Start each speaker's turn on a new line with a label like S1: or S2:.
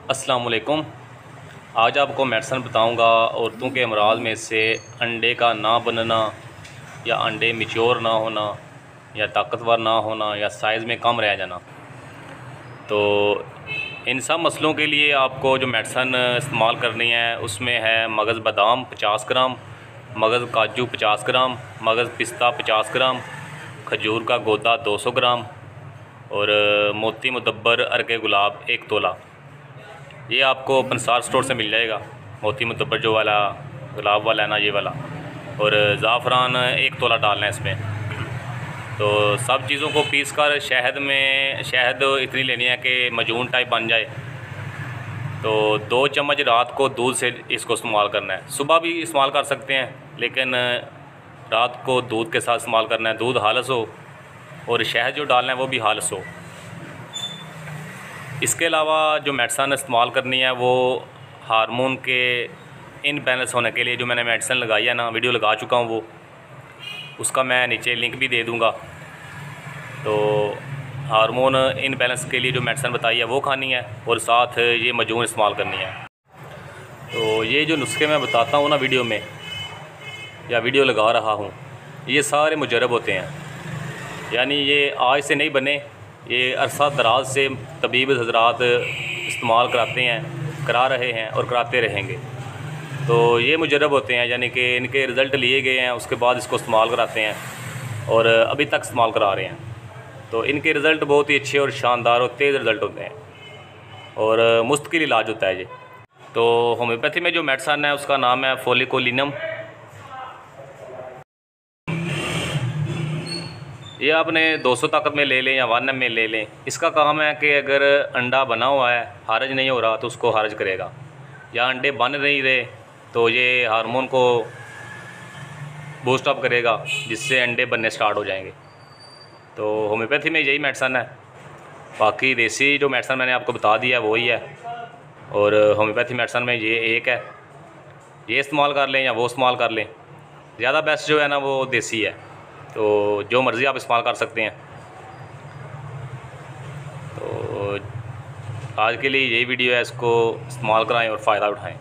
S1: अस्सलाम वालेकुम। आज आपको मेडिसन बताऊंगा औरतों के अमराज में से अंडे का ना बनना या अंडे मैच्योर ना होना या ताकतवर ना होना या साइज़ में कम रह जाना। तो इन सब मसलों के लिए आपको जो मेडिसन इस्तेमाल करनी है उसमें है मगज़ बादाम 50 ग्राम, मगज़ काजू 50 ग्राम, मगज़ पिस्ता 50 ग्राम, खजूर का गोदा 200 ग्राम और मोती मुदब्बर अर्के गुलाब 1 तोला। ये आपको पंसार स्टोर से मिल जाएगा। मोती मुदब्बर जो वाला गुलाब वाला है ना, ये वाला। और ज़ाफ़रान 1 तोला डालना है इसमें। तो सब चीज़ों को पीस कर शहद इतनी लेनी है कि मजून टाइप बन जाए। तो 2 चम्मच रात को दूध से इसको इस्तेमाल करना है। सुबह भी इस्तेमाल कर सकते हैं, लेकिन रात को दूध के साथ इस्तेमाल करना है। दूध खालिस हो और शहद जो डालना है वो भी खालिस हो। इसके अलावा जो मेडिसन इस्तेमाल करनी है वो हार्मोन के इनबैलेंस होने के लिए जो मैंने मेडिसन लगाई है ना, वीडियो लगा चुका हूँ, वो उसका मैं नीचे लिंक भी दे दूँगा। तो हार्मोन इनबैलेंस के लिए जो मेडिसन बताई है वो खानी है और साथ ये मजून इस्तेमाल करनी है। तो ये जो नुस्खे मैं बताता हूँ ना वीडियो में या वीडियो लगा रहा हूँ, ये सारे मुजरब होते हैं। यानी ये आज से नहीं बने, ये अरसा दराज से तबीब हज़रात इस्तेमाल करा रहे हैं और कराते रहेंगे। तो ये मुजरब होते हैं, यानी कि इनके रिज़ल्ट लिए गए हैं, उसके बाद इसको इस्तेमाल कराते हैं और अभी तक इस्तेमाल करा रहे हैं। तो इनके रिज़ल्ट बहुत ही अच्छे और शानदार और तेज़ रिज़ल्ट होते हैं और मुस्तकिल इलाज होता है ये। तो होम्योपैथी में जो मेडिसन है उसका नाम है फोलिकोलिनम। ये आपने 200 ताकत में ले लें या 1 में ले लें। इसका काम है कि अगर अंडा बना हुआ है, हारज नहीं हो रहा, तो उसको हारज करेगा, या अंडे बन नहीं रहे तो ये हार्मोन को बूस्ट अप करेगा, जिससे अंडे बनने स्टार्ट हो जाएंगे। तो होम्योपैथी में यही मेडिसन है। बाकी देसी जो मेडिसन मैंने आपको बता दिया है वही है, और होम्योपैथी मेडिसन में ये एक है, ये इस्तेमाल कर लें या वो इस्तेमाल कर लें। ज़्यादा बेस्ट जो है ना वो देसी है, तो जो मर्ज़ी आप इस्तेमाल कर सकते हैं। तो आज के लिए यही वीडियो है, इसको इस्तेमाल कराएं और फ़ायदा उठाएं।